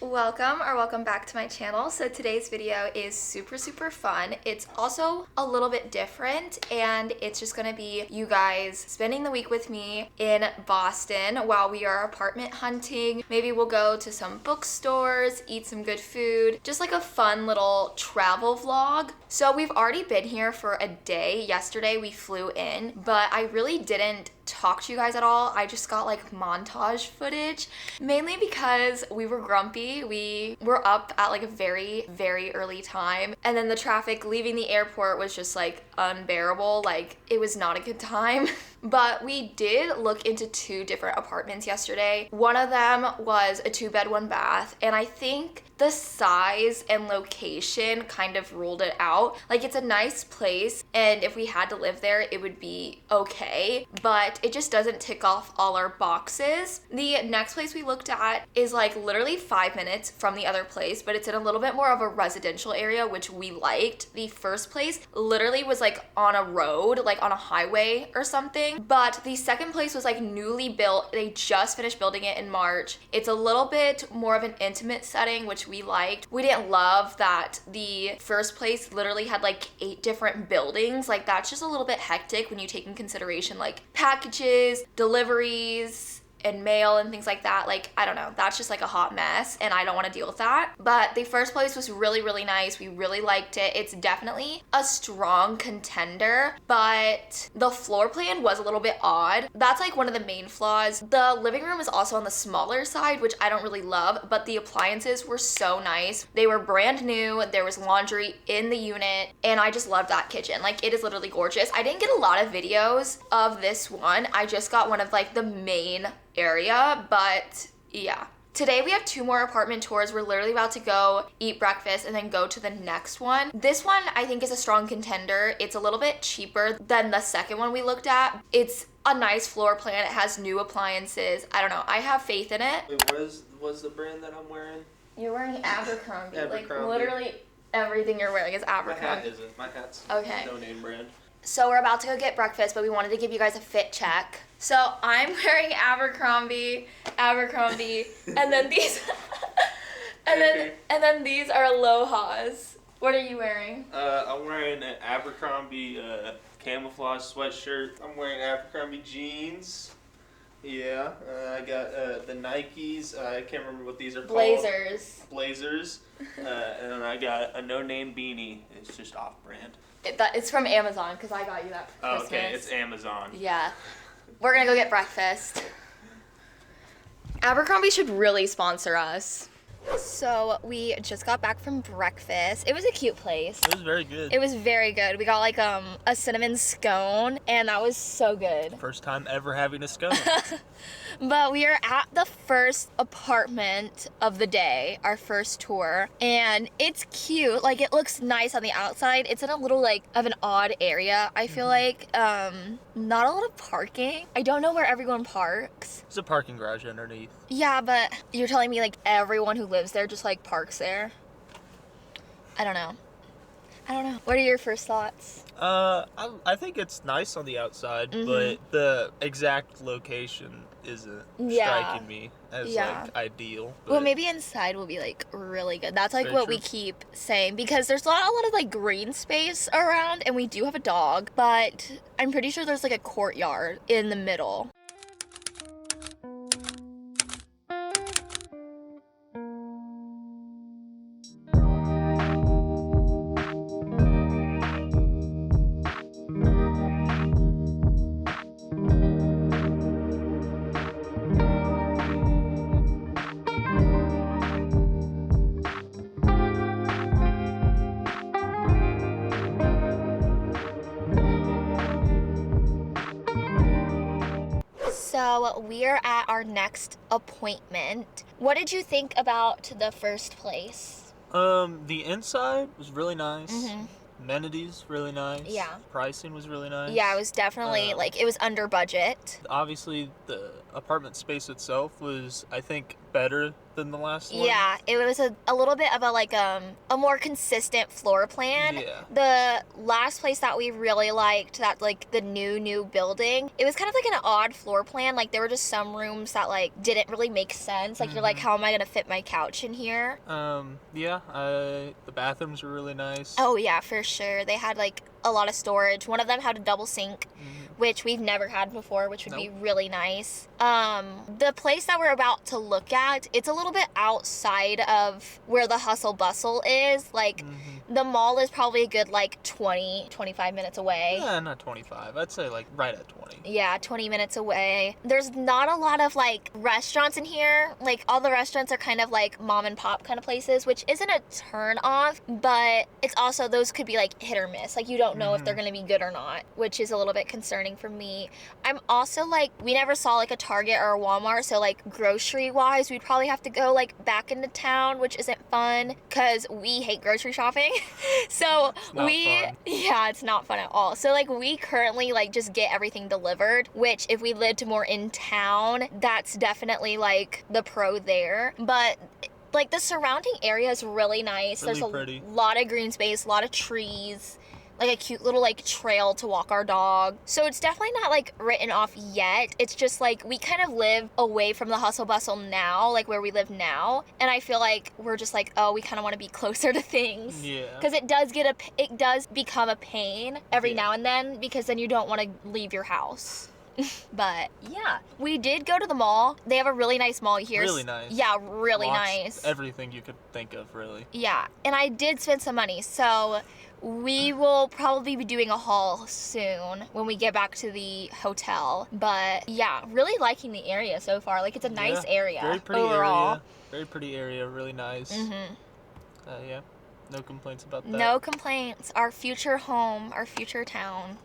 Welcome back to my channel. So today's video is super fun. It's also a little bit different, and it's just gonna be you guys spending the week with me in Boston while we are apartment hunting. Maybe we'll go to some bookstores, eat some good food, just like a fun little travel vlog. So we've already been here for a day. Yesterday we flew in, but I really didn't talk to you guys at all. I just got like montage footage, mainly because we were grumpy. We were up at like a very early time, and then the traffic leaving the airport was just like unbearable. Like, it was not a good time. But we did look into 2 different apartments yesterday. One of them was a 2-bed, 1-bath, and I think the size and location kind of ruled it out. Like, it's a nice place, and if we had to live there, it would be okay, but it just doesn't tick off all our boxes. The next place we looked at is like literally 5 minutes from the other place, but it's in a little bit more of a residential area, which we liked. The first place literally was like on a road, like on a highway or something, but the second place was like newly built. They just finished building it in March. It's a little bit more of an intimate setting, which we liked. We didn't love that the first place literally had like 8 different buildings. Like, that's just a little bit hectic when you take in consideration like packages, deliveries, and mail and things like that. Like, I don't know, that's just like a hot mess, and I don't want to deal with that. But the first place was really nice. We really liked it. It's definitely a strong contender, but the floor plan was a little bit odd. That's like one of the main flaws. The living room is also on the smaller side, which I don't really love, but the appliances were so nice. They were brand new. There was laundry in the unit, and I just loved that kitchen. Like, it is literally gorgeous. I didn't get a lot of videos of this one. I just got one of like the main area, but yeah. Today we have 2 more apartment tours. We're literally about to go eat breakfast and then go to the next one. This one I think is a strong contender. It's a little bit cheaper than the second one we looked at. It's a nice floor plan. It has new appliances. I don't know. I have faith in it. Wait, what is the brand that I'm wearing? You're wearing Abercrombie. Abercrombie. Like, literally everything you're wearing is Abercrombie. My hat isn't. My hat's okay. No name brand. So we're about to go get breakfast, but we wanted to give you guys a fit check. So I'm wearing Abercrombie, and then these, and then these are Alohas. What are you wearing? I'm wearing an Abercrombie camouflage sweatshirt. I'm wearing Abercrombie jeans. Yeah, I got the Nikes. I can't remember what these are called. Blazers. And then I got a no-name beanie. It's just off-brand. It's from Amazon, because I got you that for Christmas. Okay, it's Amazon. Yeah. We're gonna go get breakfast. Abercrombie should really sponsor us. So we just got back from breakfast. It was a cute place. It was very good. It was very good. We got like a cinnamon scone, and that was so good. First time ever having a scone. But we are at the first apartment of the day, our first tour, and it's cute. Like, it looks nice on the outside. It's in a little like of an odd area, I feel like. Not a lot of parking. I don't know where everyone parks. There's a parking garage underneath. Yeah, but you're telling me like everyone who lives there just like parks there? I don't know. What are your first thoughts? I think it's nice on the outside, but the exact location isn't striking me as like ideal. But well, maybe inside will be like really good. That's like what we keep saying, because there's not a lot of like green space around, and we do have a dog, but I'm pretty sure there's like a courtyard in the middle. So we're at our next appointment. What did you think about the first place? The inside was really nice. Amenities really nice. Yeah. Pricing was really nice. Yeah, it was definitely like, it was under budget. Obviously the apartment space itself was, I think, better than the last one. Yeah, it was a little bit of a more consistent floor plan. Yeah. The last place that we really liked, that like the new building, it was kind of like an odd floor plan. Like there were just some rooms that like didn't really make sense. Like you're like, how am I gonna fit my couch in here? Yeah. The bathrooms were really nice. Oh yeah, for sure. They had like a lot of storage. One of them had a double sink, which we've never had before, which would be really nice. The place that we're about to look at, it's a little bit outside of where the hustle bustle is. Like the mall is probably a good like 25 minutes away. Yeah, not 25. I'd say like right at 20. Yeah, 20 minutes away. There's not a lot of like restaurants in here. Like all the restaurants are kind of like mom and pop kind of places, which isn't a turn off, but it's also, those could be like hit or miss. Like you don't know if they're gonna be good or not, which is a little bit concerning for me. I'm also like, we never saw like a Target or a Walmart, so like grocery wise, we'd probably have to go like back into town, which isn't fun because we hate grocery shopping. So yeah, it's not fun at all. So like we currently like just get everything delivered, which if we lived more in town, that's definitely like the pro there. But like the surrounding area is really nice. Really There's pretty. lot of green space, a lot of trees, like a cute little like trail to walk our dog. So it's definitely not like written off yet. It's just like we kind of live away from the hustle bustle now, like where we live now. And I feel like we're just like, oh, we kind of want to be closer to things. Yeah. Because it does become a pain every now and then, because then you don't want to leave your house. But yeah, we did go to the mall. They have a really nice mall here. Really nice. Yeah, really nice. Everything you could think of, really. Yeah, and I did spend some money, so we will probably be doing a haul soon when we get back to the hotel. But yeah, really liking the area so far. Like it's a nice area. Very pretty overall. area. Very pretty area. Really nice. Yeah, no complaints about that. No complaints. Our future home, our future town.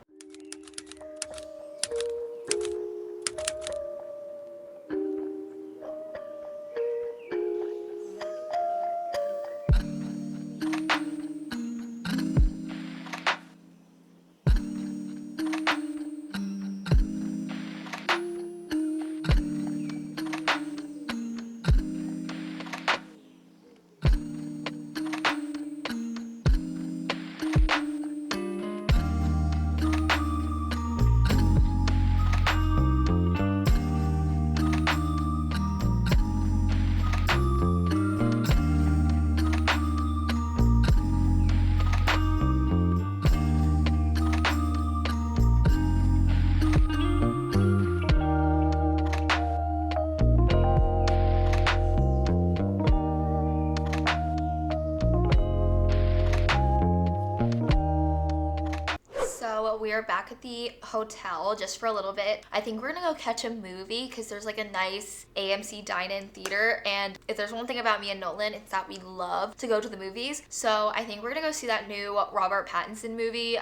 We are back at the hotel just for a little bit. I think we're gonna go catch a movie because there's like a nice AMC dine-in theater, and if there's one thing about me and Nolan, it's that we love to go to the movies. So I think we're gonna go see that new Robert Pattinson movie,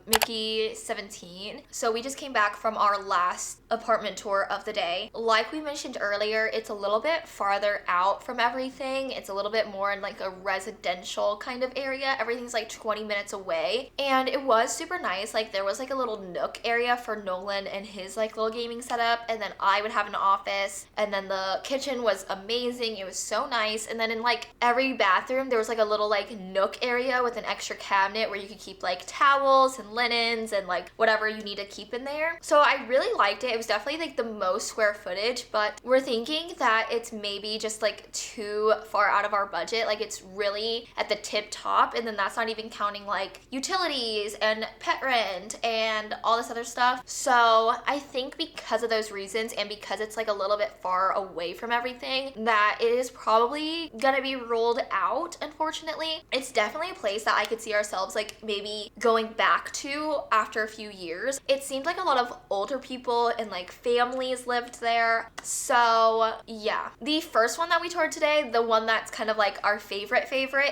Mickey 17. So we just came back from our last apartment tour of the day. Like we mentioned earlier, it's a little bit farther out from everything. It's a little bit more in like a residential kind of area. Everything's like 20 minutes away, and it was super nice. Like there was like a little nook area for Nolan and his like little gaming setup, and then I would have an office, and then the kitchen was amazing. It was so nice. And then in like every bathroom there was like a little like nook area with an extra cabinet where you could keep like towels and linens and like whatever you need to keep in there. So I really liked it. It was definitely like the most square footage, but we're thinking that it's maybe just like too far out of our budget. Like it's really at the tip top, and then that's not even counting like utilities and pet rent and all this other stuff. So I think because of those reasons, and because it's like a little bit far away from everything, that it is probably gonna be rolled out, unfortunately. It's definitely a place that I could see ourselves like maybe going back to after a few years. It seemed like a lot of older people and like families lived there. So yeah, the first one that we toured today, the one that's kind of like our favorite,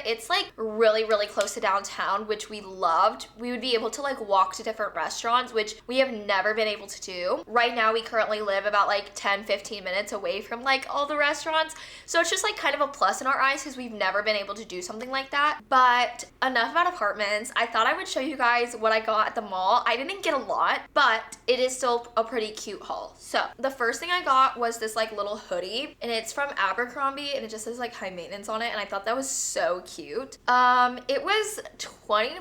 it's like really close to downtown, which we loved. We would be able to like walk to different restaurants, which we have never been able to do. Right now we currently live about like 10-15 minutes away from like all the restaurants, so it's just like kind of a plus in our eyes because we've never been able to do something like that. But enough about apartments. I thought I would show you guys what I got at the mall. I didn't get a lot, but it is still a pretty cute haul. So the first thing I got was this like little hoodie, and it's from Abercrombie, and it just says like high maintenance on it, and I thought that was so cute. It was 20%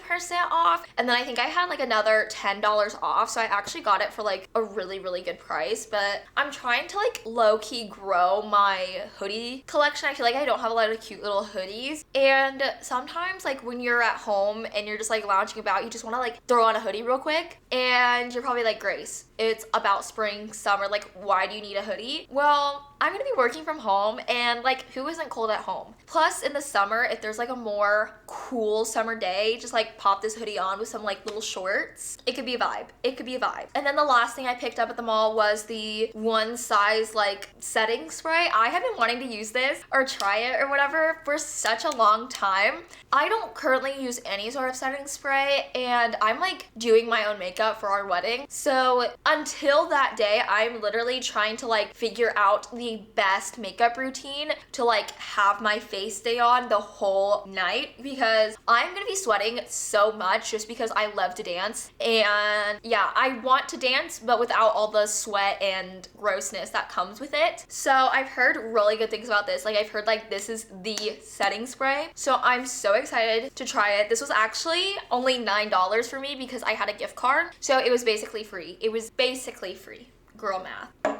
off, and then I think I had like another $10 off, so I actually got it for like a really, really good price. But I'm trying to like low-key grow my hoodie collection. I feel like I don't have a lot of cute little hoodies, and sometimes like when you're at home and you're just like lounging about, you just want to like throw on a hoodie real quick, and you're probably like, Grace, it's about spring, summer, like why do you need a hoodie? Well, I'm gonna be working from home, and like who isn't cold at home? Plus in the summer, if there's like a more cool summer day, just like pop this hoodie on with some like little shorts. It could be a vibe. It could be a vibe. And then the last thing I picked up at the mall was the one size like setting spray. I have been wanting to use this or try it or whatever for such a long time. I don't currently use any sort of setting spray, and I'm like doing my own makeup for our wedding. So until that day, I'm literally trying to like figure out the best makeup routine to like have my face stay on the whole night, because I'm gonna be sweating so much just because I love to dance. And yeah, I want to dance, but without all the sweat and grossness that comes with it. So I've heard really good things about this. Like I've heard like this is the setting spray. So I'm so excited to try it. This was actually only $9 for me because I had a gift card. So it was basically free. It was basically free. Girl math.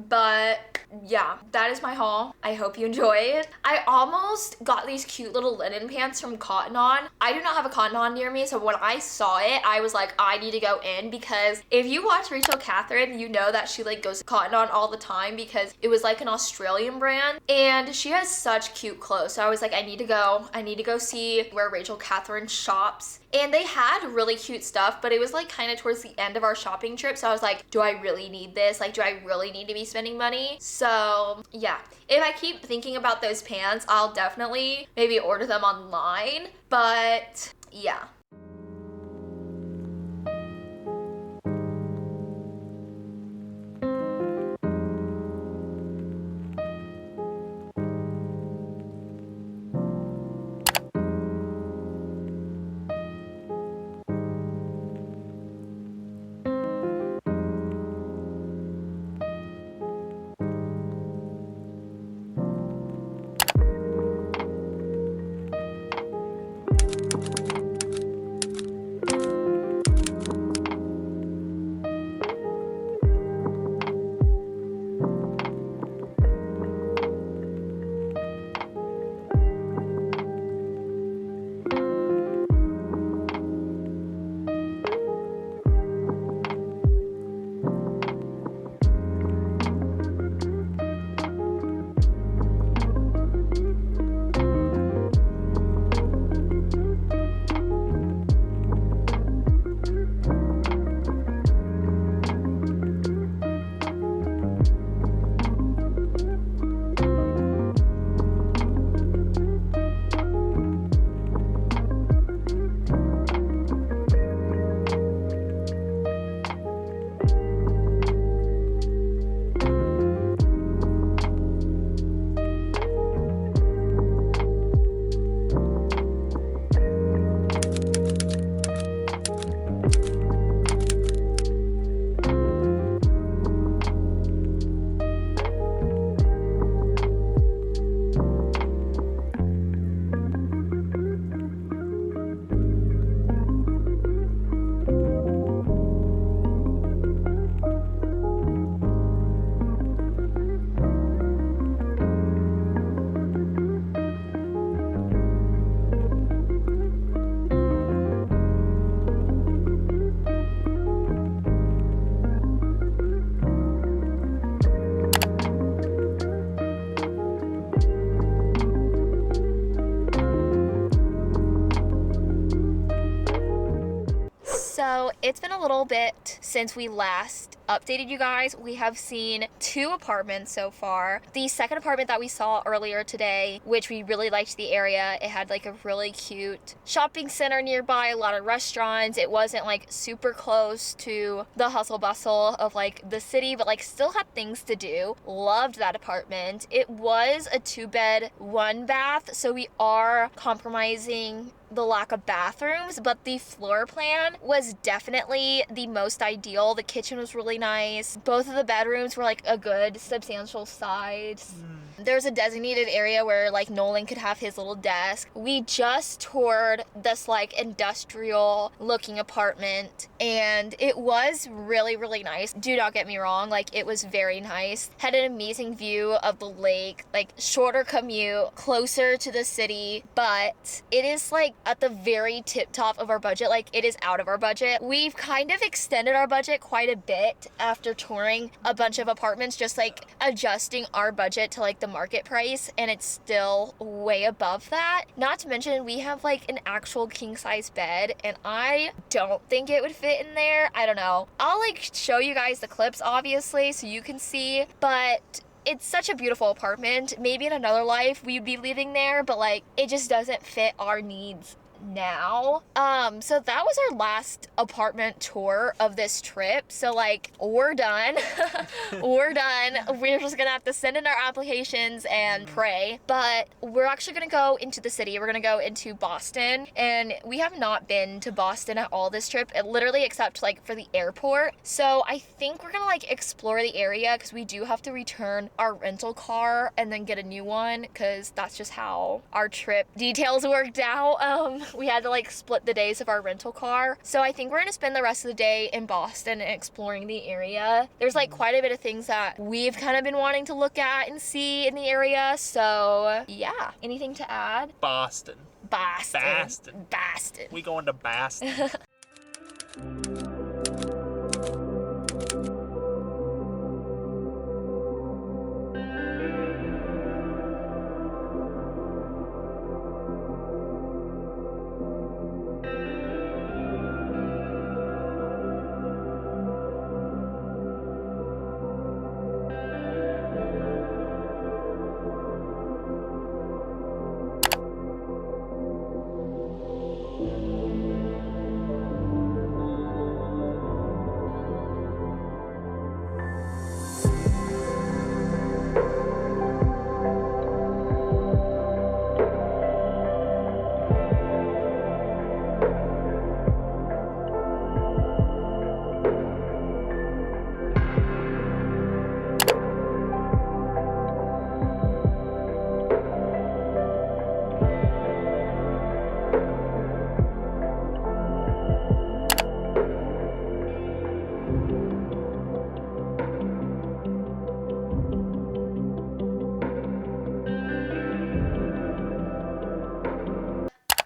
But yeah, that is my haul. I hope you enjoy it. I almost got these cute little linen pants from Cotton On. I do not have a Cotton On near me, so when I saw it, I was like, I need to go in, because if you watch Rachel Catherine, you know that she like goes to Cotton On all the time because it was like an Australian brand, and she has such cute clothes. So I was like, I need to go see where Rachel Catherine shops. And they had really cute stuff, but it was like kind of towards the end of our shopping trip. So I was like, do I really need this? Like, do I really need to be spending money? So yeah, if I keep thinking about those pants, I'll definitely maybe order them online. But yeah. So it's been a little bit since we last updated you guys. We have seen 2 apartments so far. The second apartment that we saw earlier today, which we really liked the area, it had like a really cute shopping center nearby, a lot of restaurants. It wasn't like super close to the hustle bustle of like the city, but like still had things to do. Loved that apartment. It was a 2-bed, 1-bath, so we are compromising the lack of bathrooms, but the floor plan was definitely the most ideal. The kitchen was really nice. Both of the bedrooms were like a good substantial size. There's a designated area where like Nolan could have his little desk. We just toured this like industrial looking apartment and it was really, really nice. Do not get me wrong, like it was very nice. Had an amazing view of the lake, like shorter commute, closer to the city, but it is like at the very tip top of our budget. Like it is out of our budget. We've kind of extended our budget quite a bit after touring a bunch of apartments, just like adjusting our budget to like the market price, and it's still way above that. Not to mention we have like an actual king size bed and I don't think it would fit in there. I don't know. I'll like show you guys the clips obviously so you can see, but it's such a beautiful apartment. Maybe in another life we'd be living there, but like it just doesn't fit our needs now. So that was our last apartment tour of this trip. So like we're done. We're done. We're just gonna have to send in our applications and pray. But we're actually gonna go into the city. We're gonna go into Boston, and we have not been to Boston at all this trip, literally except like for the airport. So I think we're gonna like explore the area because we do have to return our rental car and then get a new one because that's just how our trip details worked out. We had to like split the days of our rental car. So I think we're gonna spend the rest of the day in Boston and exploring the area. There's like quite a bit of things that we've kind of been wanting to look at and see in the area. So yeah, anything to add? Boston. We going to Boston.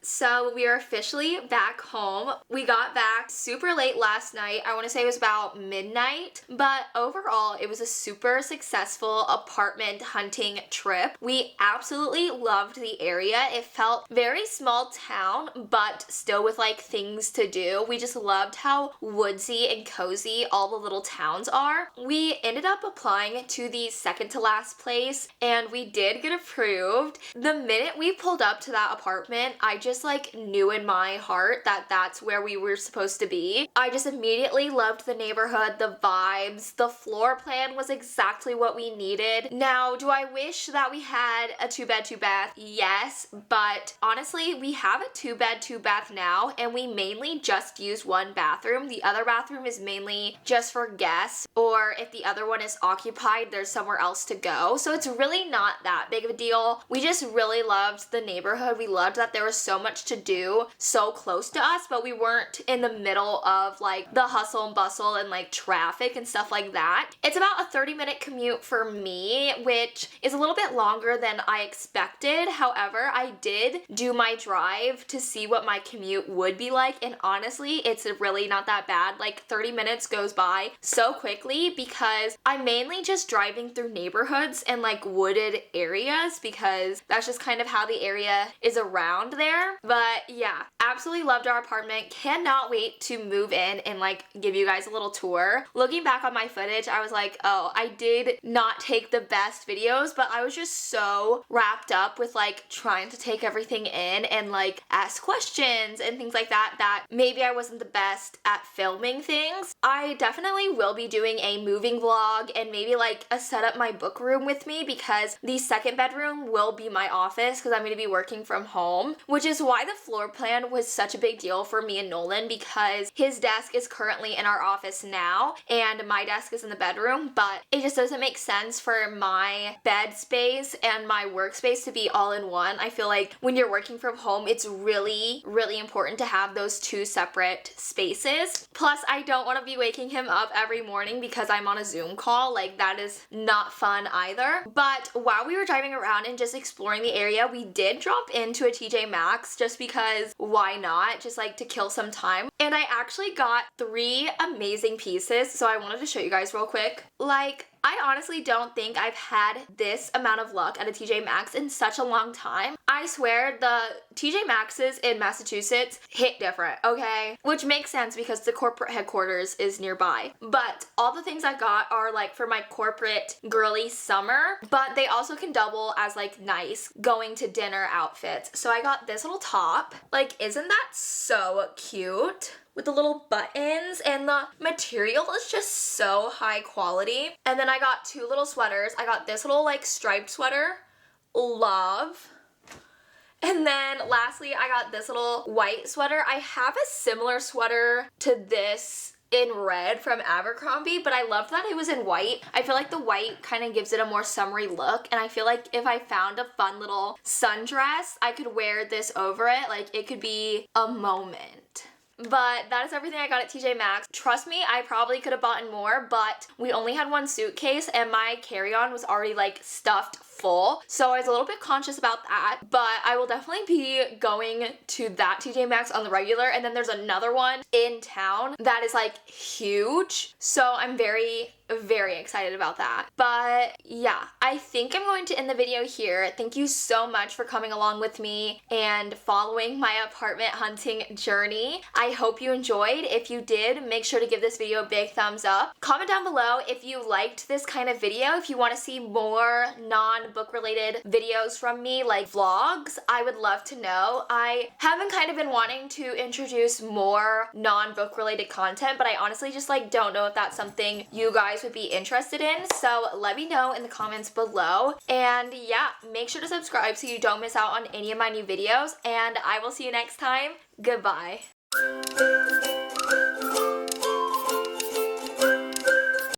So we are officially back home. We got back super late last night. I want to say it was about midnight, but overall it was a super successful apartment hunting trip. We absolutely loved the area. It felt very small town, but still with like things to do. We just loved how woodsy and cozy all the little towns are. We ended up applying to the second to last place and we did get approved. The minute we pulled up to that apartment, I just like knew in my heart that that's where we were supposed to be. I just immediately loved the neighborhood, the vibes, the floor plan was exactly what we needed. Now, do I wish that we had a 2-bed, 2-bath? Yes, but honestly, we have a 2-bed, 2-bath now, and we mainly just use one bathroom. The other bathroom is mainly just for guests, or if the other one is occupied, there's somewhere else to go. So it's really not that big of a deal. We just really loved the neighborhood. We loved that there was so much to do so close to us, but we weren't in the middle of like the hustle and bustle and like traffic and stuff like that. It's about a 30-minute commute for me, which is a little bit longer than I expected. However, I did do my drive to see what my commute would be like, and honestly, it's really not that bad. Like 30 minutes goes by so quickly because I'm mainly just driving through neighborhoods and like wooded areas because that's just kind of how the area is around there. But yeah, absolutely loved our apartment. Cannot wait to move in and like give you guys a little tour. Looking back on my footage, I was like, oh, I did not take the best videos, but I was just so wrapped up with like trying to take everything in and like ask questions and things like that that maybe I wasn't the best at filming things. I definitely will be doing a moving vlog and maybe like a set up my book room with me because the second bedroom will be my office because I'm going to be working from home, which is why why the floor plan was such a big deal for me and Nolan, because his desk is currently in our office now and my desk is in the bedroom, but it just doesn't make sense for my bed space and my workspace to be all in one. I feel like when you're working from home, it's really, really important to have those two separate spaces. Plus, I don't want to be waking him up every morning because I'm on a Zoom call. Like, that is not fun either. But while we were driving around and just exploring the area, we did drop into a TJ Maxx just because why not? Just like to kill some time. And I actually got 3 amazing pieces, so I wanted to show you guys real quick. Like, I honestly don't think I've had this amount of luck at a TJ Maxx in such a long time. I swear the TJ Maxx's in Massachusetts hit different, okay? Which makes sense because the corporate headquarters is nearby. But all the things I got are like for my corporate girly summer, but they also can double as like nice going to dinner outfits. So I got this little top. Like, isn't that so cute? With the little buttons, and the material is just so high quality. And then I got 2 little sweaters. I got this little like striped sweater, love. And then lastly, I got this little white sweater. I have a similar sweater to this in red from Abercrombie, but I loved that it was in white. I feel like the white kind of gives it a more summery look, and I feel like if I found a fun little sundress, I could wear this over it. Like, it could be a moment. But that is everything I got at TJ Maxx. Trust me, I probably could have bought more, but we only had 1 suitcase and my carry-on was already like stuffed full. So I was a little bit conscious about that, but I will definitely be going to that TJ Maxx on the regular. And then there's another one in town that is like huge. So I'm very excited about that. But yeah, I think I'm going to end the video here. Thank you so much for coming along with me and following my apartment hunting journey. I hope you enjoyed. If you did, make sure to give this video a big thumbs up. Comment down below if you liked this kind of video, if you want to see more non-book related videos from me, like vlogs. I would love to know. I haven't kind of been wanting to introduce more non-book related content, but I honestly just like don't know if that's something you guys would be interested in, so let me know in the comments below. And yeah, make sure to subscribe so you don't miss out on any of my new videos, and I will see you next time. Goodbye.